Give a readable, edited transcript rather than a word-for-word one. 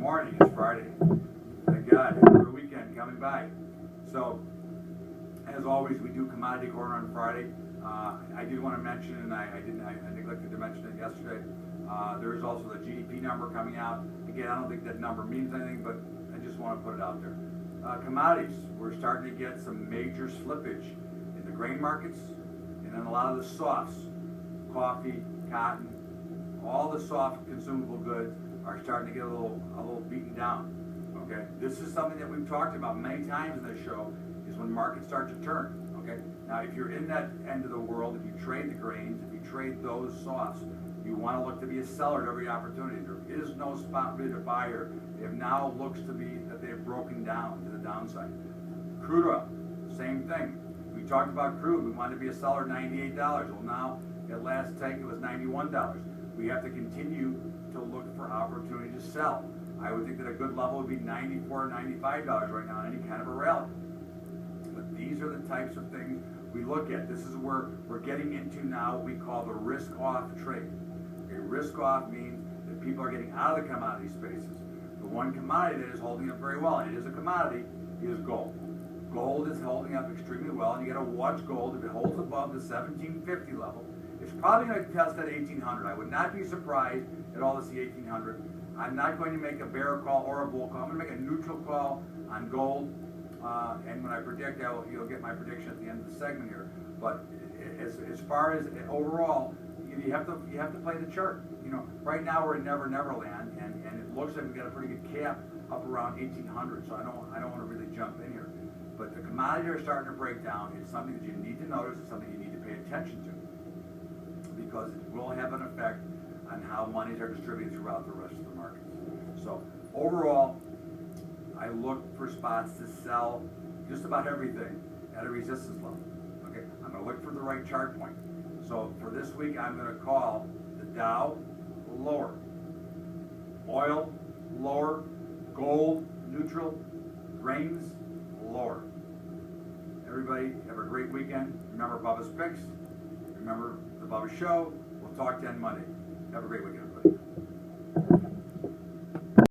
Good morning, it's Friday. Thank God, another weekend coming by. So, as always, we do Commodity Corner on Friday. I did want to mention, and I neglected to mention it yesterday, there is also the GDP number coming out. Again, I don't think that number means anything, but I just want to put it out there. Commodities, we're starting to get some major slippage in the grain markets, and then a lot of the softs, coffee, cotton, all the soft consumable goods are starting to get a little beaten down. Okay, this is something that we've talked about many times in this show, is when markets start to turn. Okay, now if you're in that end of the world, if you trade the grains, if you trade those softs, you want to look to be a seller at every opportunity. There is no spot bid or buyer. It now looks to be that they've broken down to the downside. Crude oil, same thing. We talked about crude. We wanted to be a seller at $98. Well, now at last take it was $91. We have to continue to look for opportunity to sell. I would think that a good level would be $94 or $95 right now in any kind of a rally. But these are the types of things we look at. This is where we're getting into now what we call the risk-off trade. A risk-off means that people are getting out of the commodity spaces. The one commodity that is holding up very well, and it is a commodity, is gold. Gold is holding up extremely well, and you got to watch gold. If it holds above the 1750 level, it's probably going to test at 1800. I would not be surprised at all to see 1800. I'm not going to make a bear call or a bull call. I'm going to make a neutral call on gold. And when I predict, you'll get my prediction at the end of the segment here. But as far as overall, you have to play the chart. You know, right now we're in Never Never Land, and it looks like we've got a pretty good cap up around 1800. So I don't want to really jump in here. But the commodities are starting to break down. It's something that you need to notice. It's something you need to pay attention to, because it will have an effect on how monies are distributed throughout the rest of the markets. So overall, I look for spots to sell just about everything at a resistance level. Okay, I'm going to look for the right chart point. So for this week, I'm going to call the Dow lower, oil lower, gold neutral, grains lower. Everybody have a great weekend. Remember Bubba's Picks. Remember the Bubba Show. We'll talk to you on Monday. Have a great weekend, everybody.